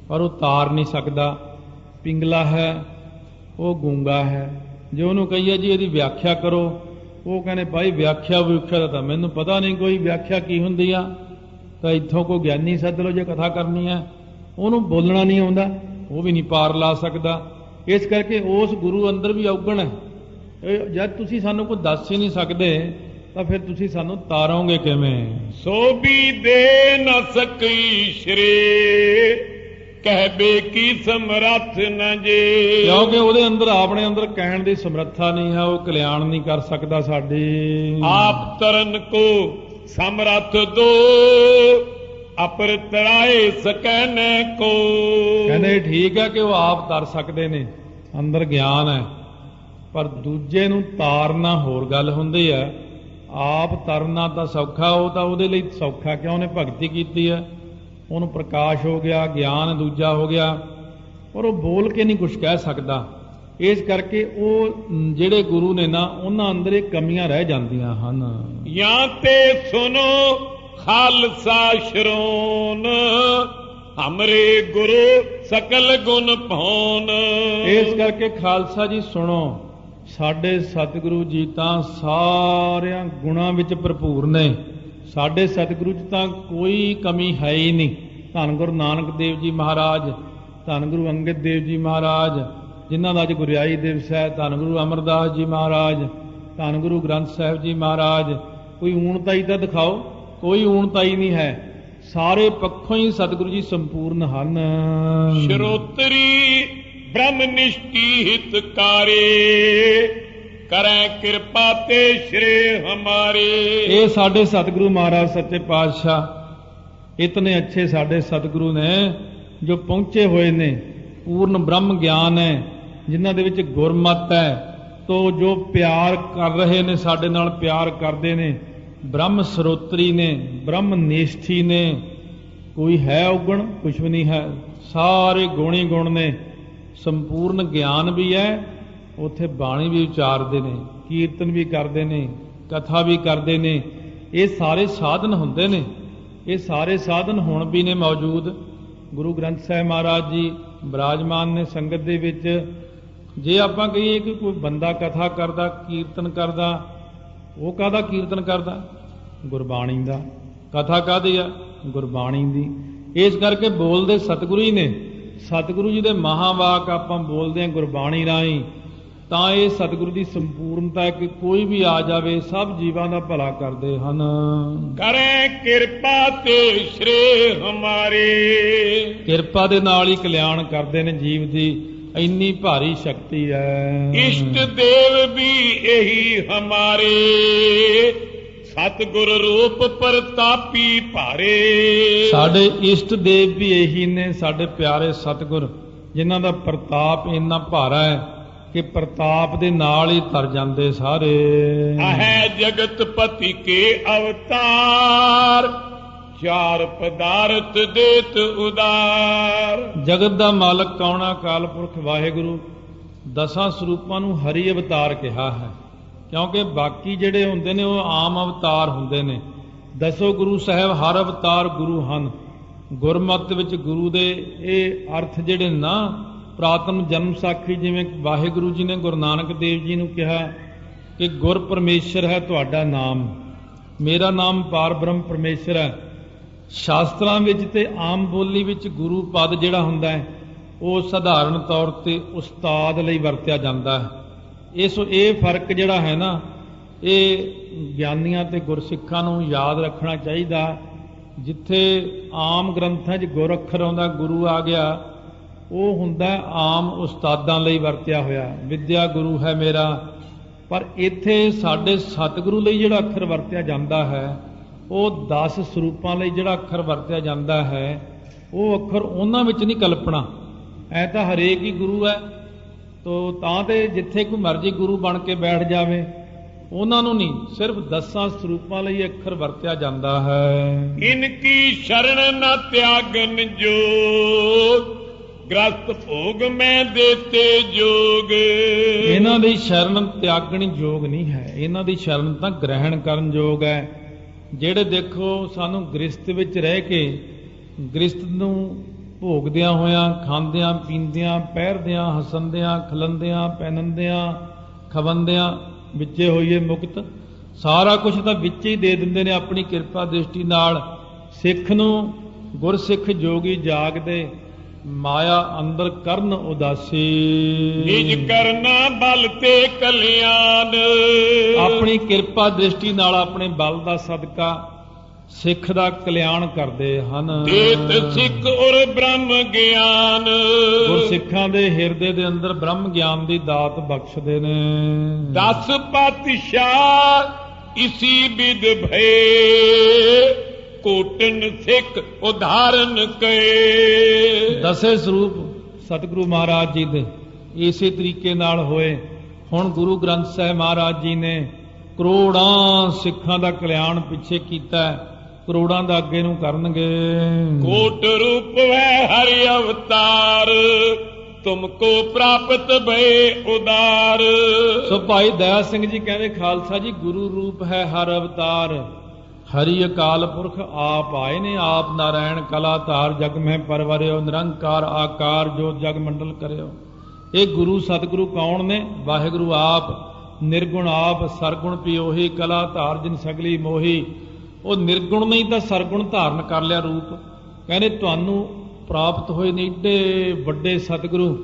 ਪਰ ਉਹ ਤਾਰ ਨਹੀਂ ਸਕਦਾ। ਪਿੰਗਲਾ ਹੈ, ਉਹ ਗੂੰਗਾ ਹੈ। ਜੇ ਉਹਨੂੰ ਕਹੀਏ ਜੀ ਇਹਦੀ ਵਿਆਖਿਆ ਕਰੋ, ਉਹ ਕਹਿੰਦੇ ਭਾਈ ਵਿਆਖਿਆ ਦਾ ਤਾਂ ਮੈਨੂੰ ਪਤਾ ਨਹੀਂ, ਕੋਈ ਵਿਆਖਿਆ ਕੀ ਹੁੰਦੀ ਆ, ਤਾਂ ਇੱਥੋਂ ਕੋਈ ਗਿਆਨੀ ਸੱਦ ਲਓ ਜੇ ਕਥਾ ਕਰਨੀ ਹੈ। ਉਹਨੂੰ ਬੋਲਣਾ ਨਹੀਂ ਆਉਂਦਾ, ਉਹ ਵੀ ਨਹੀਂ ਪਾਰ ਲਾ ਸਕਦਾ। ਇਸ ਕਰਕੇ ਉਸ ਗੁਰੂ ਅੰਦਰ ਵੀ ਔਗਣ ਹੈ। ਜਦ ਤੁਸੀਂ ਸਾਨੂੰ ਕੋਈ ਦੱਸ ਹੀ ਨਹੀਂ ਸਕਦੇ ਤਾਂ ਫਿਰ ਤੁਸੀਂ ਸਾਨੂੰ ਤਾਰੋਗੇ ਕਿਵੇਂ? ਸੋ ਵੀ ਦੇ ਨ ਸਕਈ ਸ਼੍ਰੇ, ਕਹਿਬੇ ਕੀ ਸਮਰੱਥ ਨ ਜੇ। ਕਿਉਂਕਿ ਉਹਦੇ ਅੰਦਰ ਆਪਣੇ ਅੰਦਰ ਕਹਿਣ ਦੀ ਸਮਰੱਥਾ ਨਹੀਂ ਹੈ, ਉਹ ਕਲਿਆਣ ਨਹੀਂ ਕਰ ਸਕਦਾ ਸਾਡੀ। ਆਪ ਤਰਨ ਕੋ ਸਮਰੱਥ ਦੋ, ਅਪਰ ਤਰਾਏ ਸਕੈ ਨ ਕੋ। ਕਹਿੰਦੇ ਠੀਕ ਹੈ ਕਿ ਉਹ ਆਪ ਤਰ ਸਕਦੇ ਨੇ, ਅੰਦਰ ਗਿਆਨ ਹੈ, ਪਰ ਦੂਜੇ ਨੂੰ ਤਾਰਨਾ ਹੋਰ ਗੱਲ ਹੁੰਦੀ ਹੈ। ਆਪ ਤਰਨਾ ਤਾਂ ਸੌਖਾ, ਉਹ ਤਾਂ ਉਹਦੇ ਲਈ ਸੌਖਾ ਕਿਉਂ, ਉਹਨੇ ਭਗਤੀ ਕੀਤੀ ਹੈ, ਉਹਨੂੰ ਪ੍ਰਕਾਸ਼ ਹੋ ਗਿਆ, ਗਿਆਨ ਦੂਜਾ ਹੋ ਗਿਆ, ਪਰ ਉਹ ਬੋਲ ਕੇ ਨਹੀਂ ਕੁਝ ਕਹਿ ਸਕਦਾ। ਇਸ ਕਰਕੇ ਉਹ ਜਿਹੜੇ ਗੁਰੂ ਨੇ ਨਾ ਉਹਨਾਂ ਅੰਦਰ ਇਹ ਕਮੀਆਂ ਰਹਿ ਜਾਂਦੀਆਂ ਹਨ। ਜਾਂ ਤੇ ਸੁਨੋ ਖਾਲਸਾ ਸ਼ਰੋਨ, ਹਮਰੇ ਗੁਰੂ ਸਕਲ ਗੁਣ ਪਾਉਨ। ਇਸ ਕਰਕੇ ਖਾਲਸਾ ਜੀ ਸੁਣੋ, ਸਾਡੇ ਸਤਿਗੁਰੂ ਜੀ ਤਾਂ ਸਾਰਿਆਂ ਗੁਣਾਂ ਵਿੱਚ ਭਰਪੂਰ ਨੇ। ਸਾਡੇ ਸਤਿਗੁਰੂ 'ਚ ਤਾਂ ਕੋਈ ਕਮੀ ਹੈ ਹੀ ਨਹੀਂ। ਧੰਨ ਗੁਰੂ ਨਾਨਕ ਦੇਵ ਜੀ ਮਹਾਰਾਜ ਧੰਨ ਗੁਰੂ ਅੰਗਦ ਦੇਵ ਜੀ ਮਹਾਰਾਜ ਜਿਨ੍ਹਾਂ ਦਾ ਅੱਜ ਗੁਰਿਆਈ ਦਿਵਸ ਹੈ, ਧੰਨ ਗੁਰੂ ਅਮਰਦਾਸ ਜੀ ਮਹਾਰਾਜ, ਧੰਨ ਗੁਰੂ ਗ੍ਰੰਥ ਸਾਹਿਬ ਜੀ ਮਹਾਰਾਜ। ਕੋਈ ਊਣਤਾਈ ਤਾਂ ਦਿਖਾਓ, ਕੋਈ ਊਣਤਾਈ ਨਹੀਂ ਹੈ, ਸਾਰੇ ਪੱਖੋਂ ਹੀ ਸਤਿਗੁਰੂ ਜੀ ਸੰਪੂਰਨ ਹਨ। ਸ਼ਰੋਤਰੀ ਬ੍ਰਹਮ ਨਿਸ਼ਟੀ ਹਿਤਕਾਰੇ, ਕਰੈ ਕਿਰਪਾ ਤੇ ਸ਼੍ਰੇ ਹਮਾਰੇ। ਇਹ ਸਾਡੇ ਸਤਿਗੁਰੂ ਮਹਾਰਾਜ ਸੱਚੇ ਪਾਤਸ਼ਾਹ ਇਤਨੇ ਅੱਛੇ ਸਾਡੇ ਸਤਿਗੁਰੂ ਨੇ ਜੋ ਪਹੁੰਚੇ ਹੋਏ ਨੇ, ਪੂਰਨ ਬ੍ਰਹਮ ਗਿਆਨ ਹੈ, ਜਿਨ੍ਹਾਂ ਦੇ ਵਿੱਚ ਗੁਰਮਤਿ ਹੈ, ਤੋ ਜੋ ਪਿਆਰ ਕਰ ਰਹੇ ਨੇ, ਸਾਡੇ ਨਾਲ ਪਿਆਰ ਕਰਦੇ ਨੇ, ਬ੍ਰਹਮ ਸਰੋਤਰੀ ਨੇ, ਬ੍ਰਹਮ ਨਿਸ਼ਠੀ ਨੇ। ਕੋਈ ਹੈ ਔਗਣ? ਕੁਛ ਵੀ ਨਹੀਂ ਹੈ, ਸਾਰੇ ਗੁਣੀ ਗੁਣ ਨੇ, ਸੰਪੂਰਨ ਗਿਆਨ ਵੀ ਹੈ, ਉੱਥੇ ਬਾਣੀ ਵੀ ਉਚਾਰਦੇ ਨੇ, ਕੀਰਤਨ ਵੀ ਕਰਦੇ ਨੇ, ਕਥਾ ਵੀ ਕਰਦੇ ਨੇ। ਇਹ ਸਾਰੇ ਸਾਧਨ ਹੁੰਦੇ ਨੇ, ਇਹ ਸਾਰੇ ਸਾਧਨ ਹੁਣ ਵੀ ਨੇ ਮੌਜੂਦ। ਗੁਰੂ ਗ੍ਰੰਥ ਸਾਹਿਬ ਮਹਾਰਾਜ ਜੀ ਬਿਰਾਜਮਾਨ ਨੇ ਸੰਗਤ ਦੇ ਵਿੱਚ। ਜੇ ਆਪਾਂ ਕਹੀਏ ਕਿ ਕੋਈ ਬੰਦਾ ਕਥਾ ਕਰਦਾ, ਕੀਰਤਨ ਕਰਦਾ, ਉਹ ਕਾਹਦਾ ਕੀਰਤਨ ਕਰਦਾ? ਗੁਰਬਾਣੀ ਦਾ। ਕਥਾ ਕਾਹਦੀ ਆ? ਗੁਰਬਾਣੀ ਦੀ। ਇਸ ਕਰਕੇ ਬੋਲਦੇ ਸਤਿਗੁਰੂ ਹੀ ਨੇ। ਸਤਿਗੁਰੂ ਜੀ ਦੇ ਮਹਾਵਾਕ ਆਪਾਂ ਬੋਲਦੇ ਹਾਂ ਗੁਰਬਾਣੀ ਰਾਹੀਂ, ਤਾਂ ਇਹ ਸਤਿਗੁਰੂ ਦੀ ਸੰਪੂਰਨਤਾ ਹੈ ਕਿ ਕੋਈ ਵੀ ਆ ਜਾਵੇ, ਸਭ ਜੀਵਾਂ ਦਾ ਭਲਾ ਕਰਦੇ ਹਨ। ਕਰੈ ਕਿਰਪਾ ਤੇ ਸ਼੍ਰੇ ਹਮਾਰੇ, ਕਿਰਪਾ ਦੇ ਨਾਲ ਹੀ ਕਲਿਆਣ ਕਰਦੇ ਨੇ ਜੀਵ ਦੀ, ਇੰਨੀ ਭਾਰੀ ਸ਼ਕਤੀ ਹੈ। ਇਸ਼ਟ ਦੇਵ ਵੀ ਇਹੀ ਹਮਾਰੇ, ਸਤਿਗੁਰ ਰੂਪ ਪ੍ਰਤਾਪੀ ਭਾਰੇ। ਸਾਡੇ ਇਸ਼ਟ ਦੇਵ ਵੀ ਇਹੀ ਨੇ, ਸਾਡੇ ਪਿਆਰੇ ਸਤਿਗੁਰ, ਜਿਨ੍ਹਾਂ ਦਾ ਪ੍ਰਤਾਪ ਇੰਨਾ ਭਾਰਾ ਹੈ ਕਿ ਪ੍ਰਤਾਪ ਦੇ ਨਾਲ ਹੀ ਤਰ ਜਾਂਦੇ ਸਾਰੇ। ਹੈ ਜਗਤ ਪਤੀ ਕੇ ਅਵਤਾਰ, ਚਾਰ ਪਦਾਰਥ ਦੇਤ ਉਦਾਰ। ਜਗਤ ਦਾ ਮਾਲਕ ਕੌਣ ਹੈ? ਅਕਾਲ ਪੁਰਖ ਵਾਹਿਗੁਰੂ। ਦਸਾਂ ਸਰੂਪਾਂ ਨੂੰ ਹਰੀ ਅਵਤਾਰ ਕਿਹਾ ਹੈ, ਕਿਉਂਕਿ ਬਾਕੀ ਜਿਹੜੇ ਹੁੰਦੇ ਨੇ ਉਹ ਆਮ ਅਵਤਾਰ ਹੁੰਦੇ ਨੇ। ਦਸੋ ਗੁਰੂ ਸਾਹਿਬ ਹਰ ਅਵਤਾਰ ਗੁਰੂ ਹਨ। ਗੁਰਮਤਿ ਵਿੱਚ ਗੁਰੂ ਦੇ ਇਹ ਅਰਥ ਜਿਹੜੇ ਨਾ, ਪ੍ਰਾਤਮ ਜਨਮ ਸਾਖੀ, ਜਿਵੇਂ ਵਾਹਿਗੁਰੂ ਜੀ ਨੇ ਗੁਰੂ ਨਾਨਕ ਦੇਵ ਜੀ ਨੂੰ ਕਿਹਾ ਕਿ ਗੁਰ ਪਰਮੇਸ਼ਰ ਹੈ ਤੁਹਾਡਾ ਨਾਮ, ਮੇਰਾ ਨਾਮ ਪਾਰ ਬ੍ਰਹਮ ਪਰਮੇਸ਼ਰ ਹੈ। ਸ਼ਾਸਤਰਾਂ ਵਿੱਚ ਤੇ ਆਮ ਬੋਲੀ ਵਿੱਚ ਗੁਰੂ ਪਦ ਜਿਹੜਾ ਹੁੰਦਾ ਹੈ ਉਹ ਸਧਾਰਨ ਤੌਰ ਤੇ ਉਸਤਾਦ ਲਈ ਵਰਤਿਆ ਜਾਂਦਾ ਹੈ। ਇਹ ਫਰਕ ਜਿਹੜਾ ਹੈ ਨਾ, ਇਹ ਗਿਆਨੀਆਂ ਤੇ ਗੁਰਸਿੱਖਾਂ ਨੂੰ ਯਾਦ ਰੱਖਣਾ ਚਾਹੀਦਾ। ਜਿੱਥੇ ਆਮ ਗ੍ਰੰਥਾਂ 'ਚ ਗੁਰ ਅੱਖਰ ਆਉਂਦਾ, ਗੁਰੂ ਆ ਗਿਆ, ਉਹ ਹੁੰਦਾ ਆਮ ਉਸਤਾਦਾਂ ਲਈ ਵਰਤਿਆ ਹੋਇਆ, ਵਿਦਿਆ ਗੁਰੂ ਹੈ ਮੇਰਾ। ਪਰ ਇੱਥੇ ਸਾਡੇ ਸਤਿਗੁਰੂ ਲਈ ਜਿਹੜਾ ਅੱਖਰ ਵਰਤਿਆ ਜਾਂਦਾ ਹੈ, ਉਹ 10 ਸਰੂਪਾਂ ਲਈ ਜਿਹੜਾ ਅੱਖਰ ਵਰਤਿਆ ਜਾਂਦਾ ਹੈ, ਉਹ ਅੱਖਰ ਉਹਨਾਂ ਵਿੱਚ ਨਹੀਂ ਕਲਪਣਾ। ਐ ਤਾਂ ਹਰੇਕ ਹੀ ਗੁਰੂ ਹੈ, ਤਾਂ ਤੇ ਜਿੱਥੇ ਕੋਈ ਮਰਜ਼ੀ ਗੁਰੂ ਬਣ ਕੇ ਬੈਠ ਜਾਵੇ, ਉਹਨਾਂ ਨੂੰ ਨਹੀਂ, ਸਿਰਫ 10 ਸਰੂਪਾਂ ਲਈ ਅੱਖਰ ਵਰਤਿਆ ਜਾਂਦਾ ਹੈ। ਇਨਕੀ ਸ਼ਰਨ ਨਾ ਤਿਆਗਨ ਜੋਗ, ਗ੍ਰਸਤ ਭੋਗ ਮੈਂ ਦੇਤੇ ਜੋਗ। ਇਹਨਾਂ ਦੀ ਸ਼ਰਨ ਤਿਆਗਣ ਯੋਗ ਨਹੀਂ ਹੈ, ਇਹਨਾਂ ਦੀ ਸ਼ਰਨ ਤਾਂ ਗ੍ਰਹਿਣ ਕਰਨ ਯੋਗ ਹੈ। ਜਿਹੜੇ ਦੇਖੋ ਸਾਨੂੰ ਗ੍ਰਸਤ ਵਿੱਚ ਰਹਿ ਕੇ, ਗ੍ਰਸਤ ਨੂੰ ਭੋਗਦਿਆਂ ਹੋਇਆਂ, ਖਾਂਦਿਆਂ ਪੀਂਦਿਆਂ, ਪਹਿਰਦਿਆਂ, ਹੱਸੰਦਿਆਂ, ਖਲੰਦਿਆਂ, ਪਹਿਨੰਦਿਆਂ, ਖਵੰਦਿਆਂ ਵਿੱਚੇ ਹੋਈਏ ਮੁਕਤ, ਸਾਰਾ ਕੁਝ ਤਾਂ ਵਿੱਚ ਹੀ ਦੇ ਦਿੰਦੇ ਨੇ ਆਪਣੀ ਕਿਰਪਾ ਦ੍ਰਿਸ਼ਟੀ ਨਾਲ। ਸਿੱਖ ਨੂੰ ਗੁਰਸਿੱਖ ਜੋਗੀ ਜਾਗਦੇ, ਮਾਇਆ ਅੰਦਰ ਕਰਨ ਉਦਾਸੀ। ਨਿਜ ਕਰਨਾ ਬਲ ਤੇ ਕਲਿਆਣ, ਆਪਣੀ ਕਿਰਪਾ ਦ੍ਰਿਸ਼ਟੀ ਨਾਲ ਆਪਣੇ ਬਲ ਦਾ ਸਦਕਾ ਸਿੱਖ ਦਾ ਕਲਿਆਣ ਕਰਦੇ ਹਨ। ਦੇਤ ਸਿੱਖ ਔਰ ਬ੍ਰਹਮ ਗਿਆਨ, ਗੁਰਸਿੱਖਾਂ ਦੇ ਹਿਰਦੇ ਦੇ ਅੰਦਰ ਬ੍ਰਹਮ ਗਿਆਨ ਦੀ ਦਾਤ ਬਖਸ਼ਦੇ ਨੇ। 10 ਪਾਤਸ਼ਾਹ ਇਸੀ ਬਿਦ ਭਏ, ਕੋਟਨ ਸਿੱਖ ਉਧਾਰਨ ਕਏ। 10 ਸਰੂਪ ਸਤਿਗੁਰੂ ਮਹਾਰਾਜ ਜੀ ਦੇ ਇਸੇ ਤਰੀਕੇ ਨਾਲ ਹੋਏ। ਹੁਣ ਗੁਰੂ ਗ੍ਰੰਥ ਸਾਹਿਬ ਮਹਾਰਾਜ ਜੀ ਨੇ ਕਰੋੜਾਂ ਸਿੱਖਾਂ ਦਾ ਕਲਿਆਣ ਪਿੱਛੇ ਕੀਤਾ, ਕਰੋੜਾਂ ਦਾ ਅੱਗੇ ਨੂੰ ਕਰਨਗੇ। ਕੋਟ ਰੂਪ ਹੈ ਹਰਿ ਅਵਤਾਰ, ਤੁਮਕੋ ਪ੍ਰਾਪਤ ਭਏ ਉਦਾਰ। ਸੋ ਭਾਈ ਦਇਆ ਸਿੰਘ ਜੀ ਕਹਿੰਦੇ, ਖਾਲਸਾ ਜੀ ਗੁਰੂ ਰੂਪ ਹੈ ਹਰ ਅਵਤਾਰ, ਹਰੀ ਅਕਾਲ ਪੁਰਖ ਆਪ ਆਏ ਨੇ, ਆਪ ਨਾਰਾਇਣ ਕਲਾ ਧਾਰ, ਜਗ ਮਹਿ ਪਰਵਰਿਓ, ਨਿਰੰਕਾਰ ਆਕਾਰ ਜੋ ਜਗ ਮੰਡਲ ਕਰਿਓ। ਇਹ ਗੁਰੂ ਸਤਿਗੁਰੂ ਕੌਣ ਨੇ? ਵਾਹਿਗੁਰੂ ਆਪ, ਨਿਰਗੁਣ ਆਪ, ਸਰਗੁਣ ਪਿਓਹੀ, ਕਲਾ ਧਾਰ ਜਿਨ ਸਗਲੀ ਮੋਹੀ। ਉਹ ਨਿਰਗੁਣ ਨਹੀਂ ਤਾਂ ਸਰਗੁਣ ਧਾਰਨ ਕਰ ਲਿਆ ਰੂਪ। ਕਹਿੰਦੇ ਤੁਹਾਨੂੰ ਪ੍ਰਾਪਤ ਹੋਏ ਨੇ ਏਡੇ ਵੱਡੇ ਸਤਿਗੁਰੂ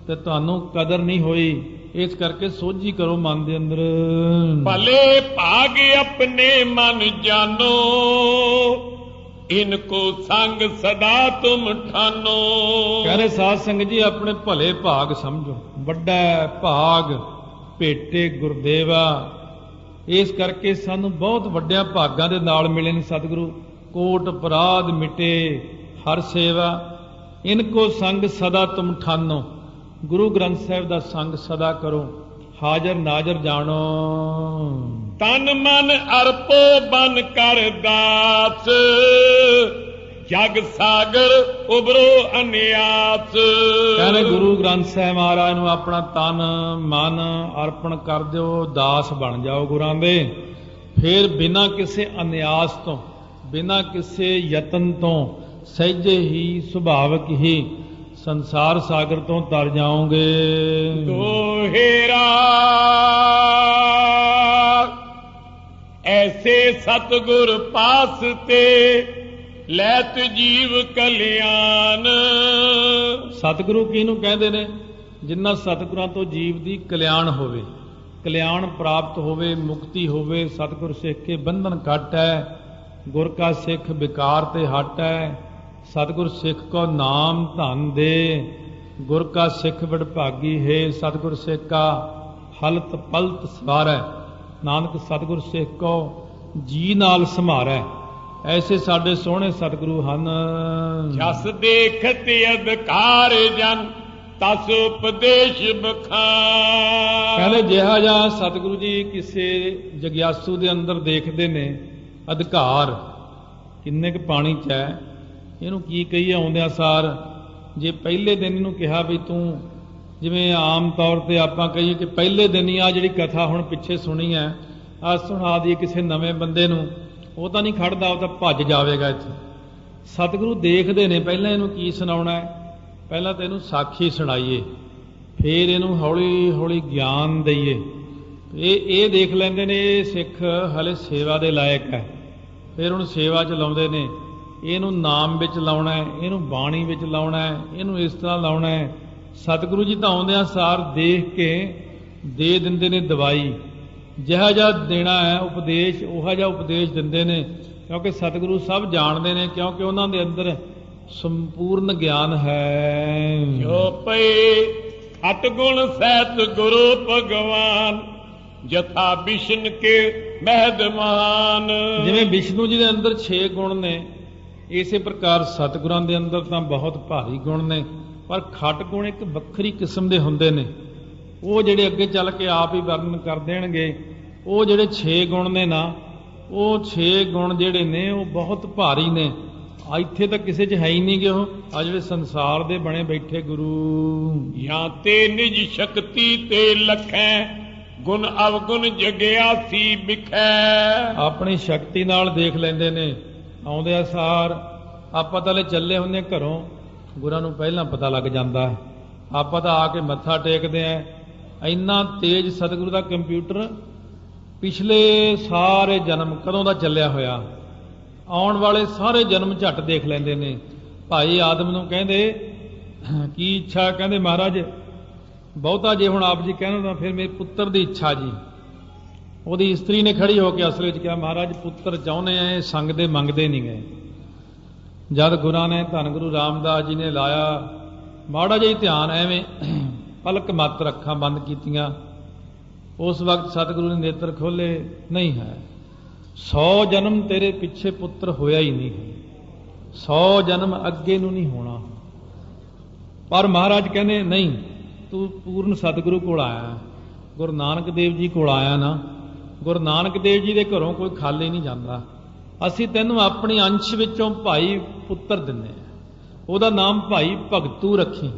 ਤੇ ਤੁਹਾਨੂੰ ਕਦਰ ਨਹੀਂ ਹੋਈ। ਇਸ ਕਰਕੇ ਸੋਝੀ ਕਰੋ ਮਨ ਦੇ ਅੰਦਰ। ਭਲੇ ਭਾਗ ਆਪਣੇ ਮਨ ਜਾਨੋ, ਇਨਕੋ ਸੰਗ ਸਦਾ ਤੁਮ ਠਾਨੋ। ਕਹਿੰਦੇ ਸਾਧ ਸੰਗਤ ਜੀ ਆਪਣੇ ਭਲੇ ਭਾਗ ਸਮਝੋ, ਵੱਡਾ ਭਾਗ ਭੇਟੇ ਗੁਰਦੇਵਾ। ਇਸ ਕਰਕੇ ਸਾਨੂੰ ਬਹੁਤ ਵੱਡਿਆਂ ਭਾਗਾਂ ਦੇ ਨਾਲ ਮਿਲੇ ਨੇ ਸਤਿਗੁਰੂ। ਕੋਟ ਅਪਰਾਧ ਮਿਟੇ ਹਰ ਸੇਵਾ, ਇਨਕੋ ਸੰਗ ਸਦਾ ਤੁਮ ਠਾਨੋ। ਗੁਰੂ ਗ੍ਰੰਥ ਸਾਹਿਬ ਦਾ ਸੰਗ ਸਦਾ ਕਰੋ, ਹਾਜ਼ਰ ਨਾਜ਼ਰ ਜਾਣੋ। ਤਨ ਮਨ ਅਰਪੋ ਬਨ ਕਰ ਦਾਸ, ਜਗ ਸਾਗਰ ਉਬਰੋ ਅਨਿਆਸ। ਕਹਿੰਦੇ ਗੁਰੂ ਗ੍ਰੰਥ ਸਾਹਿਬ ਮਹਾਰਾਜ ਨੂੰ ਆਪਣਾ ਤਨ ਮਨ ਅਰਪਣ ਕਰ ਦਿਓ, ਦਾਸ ਬਣ ਜਾਓ ਗੁਰਾਂ ਦੇ। ਫਿਰ ਬਿਨਾਂ ਕਿਸੇ ਅਨਿਆਸ ਤੋਂ, ਬਿਨਾਂ ਕਿਸੇ ਯਤਨ ਤੋਂ ਸਹਿਜੇ ਹੀ ਸੁਭਾਵਕ ਹੀ ਸੰਸਾਰ ਸਾਗਰ ਤੋਂ ਤਰ ਜਾਓਗੇ। ਦੋਹੇਰਾ ਐਸੇ ਸਤਿਗੁਰ ਪਾਸ ਤੇ ਲੈਤ ਜੀਵ ਕਲਿਆਣ। ਸਤਿਗੁਰੂ ਕਿਹਨੂੰ ਕਹਿੰਦੇ ਨੇ? ਜਿਨ੍ਹਾਂ ਸਤਿਗੁਰਾਂ ਤੋਂ ਜੀਵ ਦੀ ਕਲਿਆਣ ਹੋਵੇ, ਕਲਿਆਣ ਪ੍ਰਾਪਤ ਹੋਵੇ, ਮੁਕਤੀ ਹੋਵੇ। ਸਤਿਗੁਰ ਸਿੱਖ ਕੇ ਬੰਧਨ ਕੱਟ ਹੈ, ਗੁਰ ਕਾ ਸਿੱਖ ਵਿਕਾਰ ਤੇ ਹਟ ਹੈ। ਸਤਿਗੁਰ ਸਿੱਖ ਕੋ ਨਾਮ ਧਨ ਦੇ, ਗੁਰ ਕਾ ਸਿੱਖ ਵਡਭਾਗੀ ਹੈ। ਸਤਿਗੁਰ ਸਿੱਖ ਕਾ ਹਲਤ ਪਲਤ ਸਵਾਰੈ, ਨਾਨਕ ਸਤਿਗੁਰ ਸਿੱਖ ਕੋ ਜੀ ਨਾਲ ਸਮਾਰੈ। ਐਸੇ ਸਾਡੇ ਸੋਹਣੇ ਸਤਿਗੁਰੂ ਹਨ। ਜਸ ਦੇਖਤ ਅਧਿਕਾਰ ਜਨ ਤਸ ਉਪਦੇਸ਼ ਬਖਾਨ। ਕਹਿੰਦੇ ਜਿਹਾ ਜਿਹਾ ਸਤਿਗੁਰੂ ਜੀ ਕਿਸੇ ਜਗਿਆਸੂ ਦੇ ਅੰਦਰ ਦੇਖਦੇ ਨੇ ਅਧਿਕਾਰ ਕਿੰਨੇ ਕੁ ਪਾਣੀ 'ਚ ਹੈ। ਇਹਨੂੰ ਕੀ ਕਹੀਏ ਆਉਂਦਿਆਂ ਸਾਰ। ਜੇ ਪਹਿਲੇ ਦਿਨ ਇਹਨੂੰ ਕਿਹਾ ਵੀ ਤੂੰ, ਜਿਵੇਂ ਆਮ ਤੌਰ ਤੇ ਆਪਾਂ ਕਹੀਏ ਕਿ ਪਹਿਲੇ ਦਿਨ ਹੀ ਆ ਜਿਹੜੀ ਕਥਾ ਹੁਣ ਪਿੱਛੇ ਸੁਣੀ ਹੈ ਆ ਸੁਣਾ ਦੀ ਕਿਸੇ ਨਵੇਂ ਬੰਦੇ ਨੂੰ, ਉਹ ਤਾਂ ਨਹੀਂ ਖੜਦਾ, ਉਹ ਤਾਂ ਭੱਜ ਜਾਵੇਗਾ ਇੱਥੇ। ਸਤਿਗੁਰੂ ਦੇਖਦੇ ਨੇ ਪਹਿਲਾਂ ਇਹਨੂੰ ਕੀ ਸੁਣਾਉਣਾ ਹੈ, ਪਹਿਲਾਂ ਤਾਂ ਇਹਨੂੰ ਸਾਖੀ ਸੁਣਾਈਏ, ਫਿਰ ਇਹਨੂੰ ਹੌਲੀ ਹੌਲੀ ਗਿਆਨ ਦਈਏ। ਇਹ ਦੇਖ ਲੈਂਦੇ ਨੇ ਇਹ ਸਿੱਖ ਹਲੇ ਸੇਵਾ ਦੇ ਲਾਇਕ ਹੈ। ਫਿਰ ਉਹਨੂੰ ਸੇਵਾ 'ਚ ਲਾਉਂਦੇ ਨੇ, ਇਹਨੂੰ ਨਾਮ ਵਿੱਚ ਲਾਉਣਾ ਹੈ, ਇਹਨੂੰ ਬਾਣੀ ਵਿੱਚ ਲਾਉਣਾ ਹੈ, ਇਹਨੂੰ ਇਸ ਤਰ੍ਹਾਂ ਲਾਉਣਾ ਹੈ। ਸਤਿਗੁਰੂ ਜੀ ਤਾਂ ਆਉਂਦਿਆਂ ਸਾਰ ਦੇਖ ਕੇ ਦੇ ਦਿੰਦੇ ਨੇ ਦਵਾਈ। ਜਿਹਾ ਜਿਹਾ ਦੇਣਾ ਹੈ ਉਪਦੇਸ਼, ਉਹੋ ਜਿਹਾ ਉਪਦੇਸ਼ ਦਿੰਦੇ ਨੇ। ਕਿਉਂਕਿ ਸਤਿਗੁਰੂ ਸਭ ਜਾਣਦੇ ਨੇ, ਕਿਉਂਕਿ ਉਹਨਾਂ ਦੇ ਅੰਦਰ ਸੰਪੂਰਨ ਗਿਆਨ ਹੈ। ਜੋ ਪਏ ਅਤ ਗੁਣ ਸਹਿਤ ਗੁਰੂ ਭਗਵਾਨ, ਜਥਾ ਵਿਸ਼ਨ ਕੇ ਮਹਿਦਮਾਨ। ਜਿਵੇਂ ਵਿਸ਼ਨੂੰ ਜੀ ਦੇ ਅੰਦਰ 6 ਗੁਣ ਨੇ, ਇਸੇ ਪ੍ਰਕਾਰ ਸਤਿਗੁਰਾਂ ਦੇ ਅੰਦਰ ਤਾਂ ਬਹੁਤ ਭਾਰੀ ਗੁਣ ਨੇ, ਪਰ ਖੱਟ ਗੁਣ ਇੱਕ ਵੱਖਰੀ ਕਿਸਮ ਦੇ ਹੁੰਦੇ ਨੇ। ਉਹ ਜਿਹੜੇ ਅੱਗੇ ਚੱਲ ਕੇ ਆਪ ਹੀ ਵਰਣਨ ਕਰ ਦੇਣਗੇ। ਉਹ ਜਿਹੜੇ 6 ਗੁਣ ਨੇ ਨਾ, ਉਹ 6 ਗੁਣ ਜਿਹੜੇ ਨੇ ਉਹ ਬਹੁਤ ਭਾਰੀ ਨੇ। ਇੱਥੇ ਤਾਂ ਕਿਸੇ 'ਚ ਹੈ ਹੀ ਨਹੀਂ ਗੇ ਉਹ ਆ ਜਿਹੜੇ ਸੰਸਾਰ ਦੇ ਬਣੇ ਬੈਠੇ ਗੁਰੂ। ਜਾਂ ਤੇ ਨਿਜ ਸ਼ਕਤੀ ਤੇ ਲਖੈ, ਗੁਣ ਅਵਗੁਣ ਜਗਿਆਸੀ ਵਿਖੈ। ਆਪਣੀ ਸ਼ਕਤੀ ਨਾਲ ਦੇਖ ਲੈਂਦੇ ਨੇ। ਆਉਂਦੇ ਸਾਰ ਆਪਾਂ ਤਾਂ ਲੈ ਚੱਲੇ ਹੁੰਦੇ ਘਰੋਂ, ਗੁਰਾਂ ਨੂੰ ਪਹਿਲਾਂ ਪਤਾ ਲੱਗ ਜਾਂਦਾ ਹੈ। ਆਪਾਂ ਤਾਂ ਆ ਕੇ ਮੱਥਾ ਟੇਕਦੇ ਆਂ। ਇੰਨਾ ਤੇਜ਼ ਸਤਿਗੁਰੂ ਦਾ ਕੰਪਿਊਟਰ ਪਿਛਲੇ ਸਾਰੇ ਜਨਮ ਕਦੋਂ ਦਾ ਚੱਲਿਆ ਹੋਇਆ, ਆਉਣ ਵਾਲੇ ਸਾਰੇ ਜਨਮ ਝੱਟ ਦੇਖ ਲੈਂਦੇ ਨੇ। ਭਾਈ ਆਦਮ ਨੂੰ ਕਹਿੰਦੇ ਕੀ ਇੱਛਾ? ਕਹਿੰਦੇ ਮਹਾਰਾਜ ਬਹੁਤਾ ਜੇ ਹੁਣ ਆਪ ਜੀ ਕਹਿੰਦੇ ਤਾਂ ਫਿਰ ਮੇਰੇ ਪੁੱਤਰ ਦੀ ਇੱਛਾ ਜੀ। ਉਹਦੀ ਇਸਤਰੀ ਨੇ ਖੜੀ ਹੋ ਕੇ ਅਸਲ ਵਿੱਚ ਕਿਹਾ ਮਹਾਰਾਜ ਪੁੱਤਰ ਚਾਹੁੰਦੇ ਆ, ਇਹ ਸੰਗਦੇ ਮੰਗਦੇ ਨਹੀਂ ਗਏ। ਜਦ ਗੁਰਾਂ ਨੇ ਧੰਨ ਗੁਰੂ ਰਾਮਦਾਸ ਜੀ ਨੇ ਲਾਇਆ ਮਾੜਾ ਜਿਹਾ ਧਿਆਨ, ਐਵੇਂ ਪਲਕ ਮਾਤਰ ਅੱਖਾਂ ਬੰਦ ਕੀਤੀਆਂ, ਉਸ ਵਕਤ ਸਤਿਗੁਰੂ ਨੇ ਨੇਤਰ ਖੋਲੇ, ਨਹੀਂ ਹੈ 100 ਜਨਮ ਤੇਰੇ ਪਿੱਛੇ ਪੁੱਤਰ ਹੋਇਆ ਹੀ ਨਹੀਂ, 100 ਜਨਮ ਅੱਗੇ ਨੂੰ ਨਹੀਂ ਹੋਣਾ। ਪਰ ਮਹਾਰਾਜ ਕਹਿੰਦੇ ਨਹੀਂ, ਤੂੰ ਪੂਰਨ ਸਤਿਗੁਰੂ ਕੋਲ ਆਇਆ, ਗੁਰੂ ਨਾਨਕ ਦੇਵ ਜੀ ਕੋਲ ਆਇਆ ਨਾ। ਗੁਰੂ ਨਾਨਕ ਦੇਵ ਜੀ ਦੇ ਘਰੋਂ ਕੋਈ ਖਾਲੀ ਨਹੀਂ ਜਾਂਦਾ। ਅਸੀਂ ਤੈਨੂੰ ਆਪਣੀ ਅੰਸ਼ ਵਿੱਚੋਂ ਭਾਈ ਪੁੱਤਰ ਦਿੰਦੇ ਆ, ਉਹਦਾ ਨਾਮ ਭਾਈ ਭਗਤੂ ਰੱਖੀ।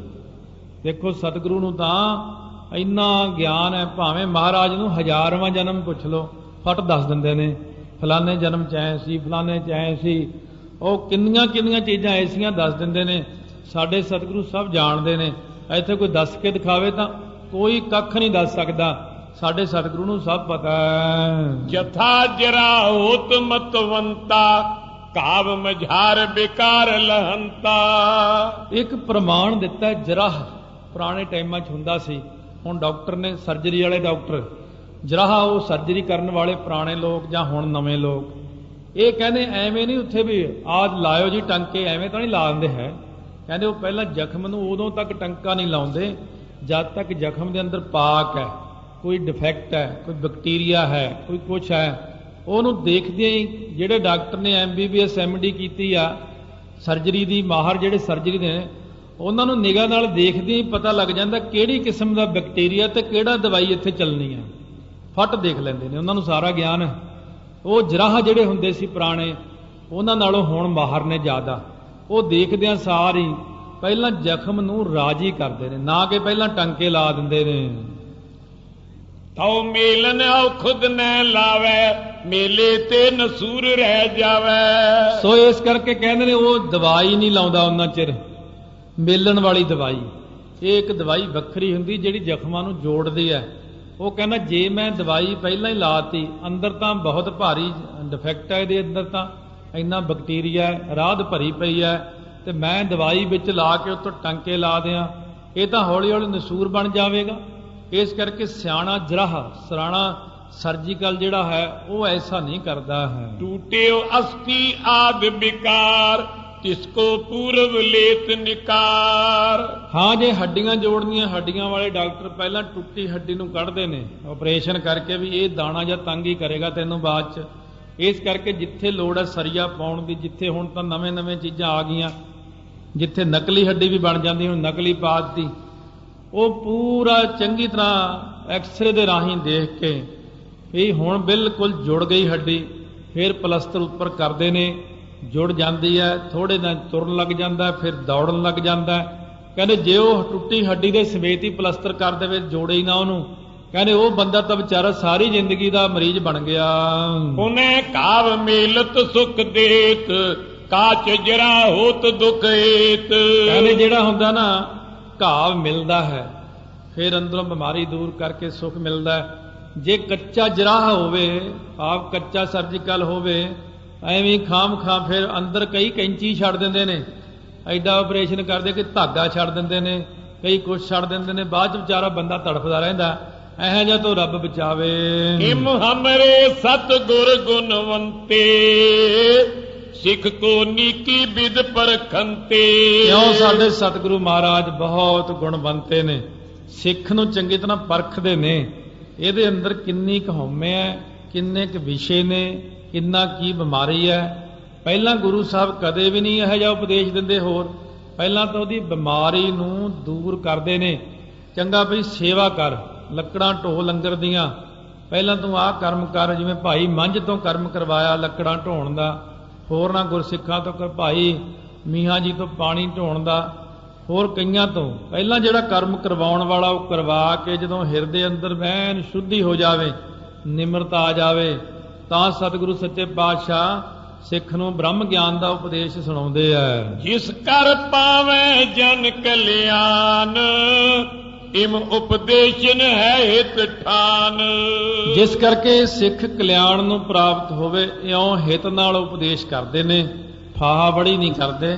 ਦੇਖੋ ਸਤਿਗੁਰੂ ਨੂੰ ਤਾਂ ਇੰਨਾ ਗਿਆਨ ਹੈ, ਭਾਵੇਂ ਮਹਾਰਾਜ ਨੂੰ 1000ਵਾਂ ਜਨਮ ਪੁੱਛ ਲਓ ਫਟ ਦੱਸ ਦਿੰਦੇ ਨੇ, ਫਲਾਣੇ ਜਨਮ 'ਚ ਆਏ ਸੀ, ਫਲਾਣੇ 'ਚ ਆਏ ਸੀ। ਉਹ ਕਿੰਨੀਆਂ ਕਿੰਨੀਆਂ ਚੀਜ਼ਾਂ ਐਸੀਆਂ ਦੱਸ ਦਿੰਦੇ ਨੇ। ਸਾਡੇ ਸਤਿਗੁਰੂ ਸਭ ਜਾਣਦੇ ਨੇ। ਇੱਥੇ ਕੋਈ ਦੱਸ ਕੇ ਦਿਖਾਵੇ ਤਾਂ ਕੋਈ ਕੱਖ ਨਹੀਂ ਦੱਸ ਸਕਦਾ। ਸਾਡੇ ਸਤਿਗੁਰੂ ਨੂੰ ਸਭ ਪਤਾ ਹੈ। ਜਥਾ ਜਰਾ ਹੋਤ ਮਤਵੰਤਾ, ਕਾਵ ਮਝਾਰ ਬਿਕਾਰ ਲਹੰਤਾ। ਇੱਕ ਪ੍ਰਮਾਣ ਦਿੱਤਾ ਜਰਾਹ ਪੁਰਾਣੇ ਟਾਈਮਾਂ 'ਚ ਹੁੰਦਾ ਸੀ, ਹੁਣ ਡਾਕਟਰ ਨੇ ਸਰਜਰੀ ਵਾਲੇ ਡਾਕਟਰ, ਜਰਾਹ ਉਹ ਸਰਜਰੀ ਕਰਨ ਵਾਲੇ ਪੁਰਾਣੇ ਲੋਕ ਜਾਂ ਹੁਣ ਨਵੇਂ ਲੋਕ, ਇਹ ਕਹਿੰਦੇ ਐਵੇਂ ਨਹੀਂ ਉੱਥੇ ਵੀ ਆਹ ਲਾਇਓ ਜੀ ਟੰਕੇ, ਐਵੇਂ ਤਾਂ ਨਹੀਂ ਲਾ ਦਿੰਦੇ ਹੈ। ਕਹਿੰਦੇ ਉਹ ਪਹਿਲਾਂ ਜ਼ਖਮ ਨੂੰ ਉਦੋਂ ਤੱਕ ਟੰਕਾ ਨਹੀਂ ਲਾਉਂਦੇ ਜਦ ਤੱਕ ਜ਼ਖਮ ਦੇ ਅੰਦਰ ਪਾਕ ਹੈ, ਕੋਈ ਡਿਫੈਕਟ ਹੈ, ਕੋਈ ਬੈਕਟੀਰੀਆ ਹੈ, ਕੋਈ ਕੁਛ ਹੈ, ਉਹਨੂੰ ਦੇਖਦੇ ਹੀ ਜਿਹੜੇ ਡਾਕਟਰ ਨੇ MBBS MD ਕੀਤੀ ਆ ਸਰਜਰੀ ਦੀ, ਮਾਹਰ ਜਿਹੜੇ ਸਰਜਰੀ ਦੇ ਨੇ, ਉਹਨਾਂ ਨੂੰ ਨਿਗਾਹ ਨਾਲ ਦੇਖਦੇ ਹੀ ਪਤਾ ਲੱਗ ਜਾਂਦਾ ਕਿਹੜੀ ਕਿਸਮ ਦਾ ਬੈਕਟੀਰੀਆ ਤੇ ਕਿਹੜਾ ਦਵਾਈ ਇੱਥੇ ਚੱਲਣੀ ਆ, ਫਟ ਦੇਖ ਲੈਂਦੇ ਨੇ, ਉਹਨਾਂ ਨੂੰ ਸਾਰਾ ਗਿਆਨ ਹੈ। ਉਹ ਜਰਾਹ ਜਿਹੜੇ ਹੁੰਦੇ ਸੀ ਪੁਰਾਣੇ, ਉਹਨਾਂ ਨਾਲੋਂ ਹੁਣ ਮਾਹਰ ਨੇ ਜ਼ਿਆਦਾ, ਉਹ ਦੇਖਦਿਆਂ ਸਾਰ ਹੀ ਪਹਿਲਾਂ ਜ਼ਖਮ ਨੂੰ ਰਾਜੀ ਕਰਦੇ ਨੇ, ਨਾ ਕਿ ਪਹਿਲਾਂ ਟੰਕੇ ਲਾ ਦਿੰਦੇ ਨੇ। ਤਉ ਮੇਲਨ ਆਉ ਖੁਦ ਨ ਲਾਵੇ, ਮੇਲੇ ਤੇ ਨਸੂਰ ਰਹਿ ਜਾਵੇ। ਸੋ ਇਸ ਕਰਕੇ ਕਹਿੰਦੇ ਨੇ ਉਹ ਦਵਾਈ ਨਹੀਂ ਲਾਉਂਦਾ ਉਹਨਾਂ ਚਿਰ, ਮੇਲਣ ਵਾਲੀ ਦਵਾਈ। ਇਹ ਇੱਕ ਦਵਾਈ ਵੱਖਰੀ ਹੁੰਦੀ ਜਿਹੜੀ ਜ਼ਖਮਾਂ ਨੂੰ ਜੋੜਦੀ ਹੈ। ਉਹ ਕਹਿੰਦਾ ਜੇ ਮੈਂ ਦਵਾਈ ਪਹਿਲਾਂ ਹੀ ਲਾਤੀ, ਅੰਦਰ ਤਾਂ ਬਹੁਤ ਭਾਰੀ ਡਿਫੈਕਟ ਹੈ, ਇਹਦੇ ਅੰਦਰ ਤਾਂ ਇੰਨਾ ਬੈਕਟੀਰੀਆ ਰਾਧ ਭਰੀ ਪਈ ਹੈ, ਤੇ ਮੈਂ ਦਵਾਈ ਵਿੱਚ ਲਾ ਕੇ ਉੱਤੋਂ ਟੰਕੇ ਲਾ ਦਿਆਂ, ਇਹ ਤਾਂ ਹੌਲੀ ਹੌਲੀ ਨਸੂਰ ਬਣ ਜਾਵੇਗਾ। ਇਸ ਕਰਕੇ ਸਿਆਣਾ ਜਰਾਹ, ਸਿਆਣਾ ਸਰਜੀਕਲ ਜਿਹੜਾ ਹੈ ਉਹ ਐਸਾ ਨਹੀਂ ਕਰਦਾ ਹੈ। ਟੂਟਿਓ ਅਸਥੀ ਆਦ ਵਿਕਾਰ, ਤਿਸਕੋ ਪੂਰਵ ਲੇਤ ਨਿਕਾਰ। ਹਾਂ, ਜੇ ਹੱਡੀਆਂ ਜੋੜਨੀਆਂ, ਹੱਡੀਆਂ ਵਾਲੇ ਡਾਕਟਰ ਪਹਿਲਾਂ ਟੁੱਟੀ ਹੱਡੀ ਨੂੰ ਕੱਢਦੇ ਨੇ ਆਪਰੇਸ਼ਨ ਕਰਕੇ, ਵੀ ਇਹ ਦਾਣਾ ਜਾਂ ਤੰਗ ਹੀ ਕਰੇਗਾ ਤੈਨੂੰ ਬਾਅਦ ਚ। ਇਸ ਕਰਕੇ ਜਿੱਥੇ ਲੋੜ ਹੈ ਸਰੀਆ ਪਾਉਣ ਦੀ, ਜਿੱਥੇ ਹੁਣ ਤਾਂ ਨਵੇਂ ਚੀਜ਼ਾਂ ਆ ਗਈਆਂ, ਜਿੱਥੇ ਨਕਲੀ ਹੱਡੀ ਵੀ ਬਣ ਜਾਂਦੀ, ਹੁਣ ਨਕਲੀ ਪਾ ਦਿੱਤੀ, ਉਹ ਪੂਰਾ ਚੰਗੀ ਤਰ੍ਹਾਂ ਐਕਸਰੇ ਦੇ ਰਾਹੀਂ ਦੇਖ ਕੇ ਵੀ ਹੁਣ ਬਿਲਕੁਲ ਜੁੜ ਗਈ ਹੱਡੀ, ਫਿਰ ਪਲਸਤਰ ਉੱਪਰ ਕਰਦੇ ਨੇ, ਜੁੜ ਜਾਂਦੀ ਹੈ, ਥੋੜੇ ਦਿਨ ਤੁਰਨ ਲੱਗ ਜਾਂਦਾ, ਫਿਰ ਦੌੜਨ ਲੱਗ ਜਾਂਦਾ। ਕਹਿੰਦੇ ਜੇ ਉਹ ਟੁੱਟੀ ਹੱਡੀ ਦੇ ਸਮੇਤ ਹੀ ਪਲਸਤਰ ਕਰ ਦੇਵੇ, ਜੋੜੇ ਹੀ ਨਾ ਉਹਨੂੰ, ਕਹਿੰਦੇ ਉਹ ਬੰਦਾ ਤਾਂ ਵਿਚਾਰਾ ਸਾਰੀ ਜ਼ਿੰਦਗੀ ਦਾ ਮਰੀਜ਼ ਬਣ ਗਿਆ। ਉਹਨੇ ਕਾਵ ਮੇਲਤ ਸੁਖ ਦੇਤ, ਕਾਚ ਜਰਾ ਹੋਤ ਦੁਖ ਏਤ। ਕਹਿੰਦੇ ਜਿਹੜਾ ਹੁੰਦਾ ਨਾ ਘਾਵ ਮਿਲਦਾ ਹੈ, ਫਿਰ ਅੰਦਰੋਂ ਬਿਮਾਰੀ ਦੂਰ ਕਰਕੇ ਸੁੱਖ ਮਿਲਦਾ ਹੈ। ਜੇ ਕੱਚਾ ਜਰਾਹ ਹੋਵੇ, ਆਪ ਕੱਚਾ ਸਰਜੀਕਲ ਹੋਵੇ, ਐਵੇਂ ਖਾਮ ਫਿਰ ਅੰਦਰ ਕਈ ਕੈਂਚੀ ਛੱਡ ਦਿੰਦੇ ਨੇ, ਐਡਾ ਆਪਰੇਸ਼ਨ ਕਰਦੇ ਕਿ ਧਾਗਾ ਛੱਡ ਦਿੰਦੇ ਨੇ, ਕਈ ਕੁਛ ਛੱਡ ਦਿੰਦੇ ਨੇ, ਬਾਅਦ ਚ ਵਿਚਾਰਾ ਬੰਦਾ ਤੜਫਦਾ ਰਹਿੰਦਾ। ਇਹੋ ਜਿਹਾ ਤੋਂ ਰੱਬ ਬਚਾਵੇ। ਹਿਮ ਹਮਰੇ ਸਤਿਗੁਰ ਗੁਣਵੰਤੇ, ਸਿੱਖ ਕੋ ਨੀਕੀ ਬਿਦ ਪਰਖੰਤੇ। ਕਿਉਂ ਸਾਡੇ ਸਤਿਗੁਰੂ ਮਹਾਰਾਜ ਬਹੁਤ ਗੁਣਵੰਤੇ ਨੇ, ਸਿੱਖ ਨੂੰ ਚੰਗੀ ਤਰ੍ਹਾਂ ਪਰਖਦੇ ਨੇ, ਇਹਦੇ ਅੰਦਰ ਕਿੰਨੀ ਕੁ ਹਉਮੈ ਹੈ, ਕਿੰਨੇ ਕੁ ਵਿਸ਼ੇ ਨੇ, ਕਿੰਨਾ ਕੀ ਬਿਮਾਰੀ ਹੈ। ਪਹਿਲਾਂ ਗੁਰੂ ਸਾਹਿਬ ਕਦੇ ਵੀ ਨਹੀਂ ਇਹੋ ਜਿਹਾ ਉਪਦੇਸ਼ ਦਿੰਦੇ ਹੋਰ, ਪਹਿਲਾਂ ਤਾਂ ਉਹਦੀ ਬਿਮਾਰੀ ਨੂੰ ਦੂਰ ਕਰਦੇ ਨੇ। ਚੰਗਾ ਭਈ ਸੇਵਾ ਕਰ, ਲੱਕੜਾਂ ਢੋ ਲੰਗਰ ਦੀਆਂ, ਪਹਿਲਾਂ ਤੂੰ ਆਹ ਕਰਮ ਕਰ, ਜਿਵੇਂ ਭਾਈ ਮੰਝ ਤੋਂ ਕਰਮ ਕਰਵਾਇਆ ਲੱਕੜਾਂ ਢੋਣ ਦਾ, ਹੋਰਨਾਂ ਗੁਰਸਿੱਖਾਂ ਤੋਂ ਭਾਈ ਮੀਆਂ ਜੀ ਤੋਂ ਪਾਣੀ ਢੋਣ ਦਾ, ਹੋਰ ਕਈਆਂ ਤੋਂ ਪਹਿਲਾਂ ਜਿਹੜਾ ਕਰਮ ਕਰਵਾਉਣ ਵਾਲਾ ਉਹ ਕਰਵਾ ਕੇ ਜਦੋਂ ਹਿਰਦੇ ਅੰਦਰ ਐਨ ਸ਼ੁੱਧੀ ਹੋ ਜਾਵੇ, ਨਿਮਰਤਾ ਆ ਜਾਵੇ, ਤਾਂ ਸਤਿਗੁਰੂ ਸੱਚੇ ਪਾਤਸ਼ਾਹ ਸਿੱਖ ਨੂੰ ਬ੍ਰਹਮ ਗਿਆਨ ਦਾ ਉਪਦੇਸ਼ ਸੁਣਾਉਂਦੇ ਆ। ਜਿਸ ਕਰ ਪਾਵੇਂ ਜਨ ਕਲਿਆਣ, ਇਮ ਉਪਦੇਸ਼ਨ ਹੈ ਹਿਤ ਠਾਨ। ਜਿਸ ਕਰਕੇ ਸਿੱਖ ਕਲਿਆਣ ਨੂੰ ਪ੍ਰਾਪਤ ਹੋਵੇ, ਇਉਂ ਹਿਤ ਨਾਲ ਉਪਦੇਸ਼ ਕਰਦੇ ਨੇ, ਫਾਹਾ ਬੜੀ ਨਹੀਂ ਕਰਦੇ।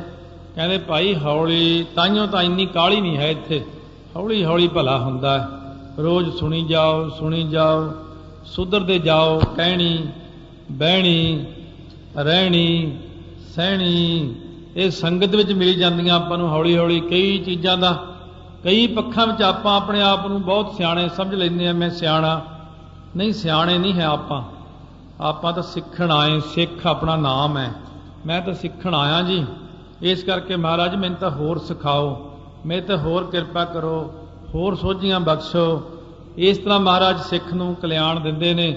ਕਹਿੰਦੇ ਭਾਈ ਹੌਲੀ, ਤਾਈਓ ਤਾਂ ਇੰਨੀ ਕਾਹਲੀ ਨਹੀਂ ਹੈ ਇੱਥੇ, ਹੌਲੀ ਹੌਲੀ ਭਲਾ ਹੁੰਦਾ ਹੈ। ਰੋਜ਼ ਸੁਣੀ ਜਾਓ, ਸੁਧਰਦੇ ਜਾਓ, ਕਹਿਣੀ ਬਹਿਣੀ ਰਹਿਣੀ ਸਹਿਣੀ, ਇਹ ਸੰਗਤ ਵਿੱਚ ਮਿਲ ਜਾਂਦੀਆਂ ਆਪਾਂ ਨੂੰ ਹੌਲੀ ਹੌਲੀ। ਕਈ ਚੀਜ਼ਾਂ ਦਾ, ਕਈ ਪੱਖਾਂ ਵਿੱਚ ਆਪਾਂ ਆਪਣੇ ਆਪ ਨੂੰ ਬਹੁਤ ਸਿਆਣੇ ਸਮਝ ਲੈਂਦੇ ਆ, ਮੈਂ ਸਿਆਣਾ ਨਹੀਂ, ਸਿਆਣੇ ਨਹੀਂ ਹੈ ਆਪਾਂ ਤਾਂ ਸਿੱਖਣ ਆਏ, ਸਿੱਖ ਆਪਣਾ ਨਾਮ ਹੈ, ਮੈਂ ਤਾਂ ਸਿੱਖਣ ਆਇਆ ਜੀ। ਇਸ ਕਰਕੇ ਮਹਾਰਾਜ ਮੈਨੂੰ ਤਾਂ ਹੋਰ ਸਿਖਾਓ, ਮੇਰੇ ਤੇ ਹੋਰ ਕਿਰਪਾ ਕਰੋ, ਹੋਰ ਸੋਝੀਆਂ ਬਖਸ਼ੋ। ਇਸ ਤਰ੍ਹਾਂ ਮਹਾਰਾਜ ਸਿੱਖ ਨੂੰ ਕਲਿਆਣ ਦਿੰਦੇ ਨੇ।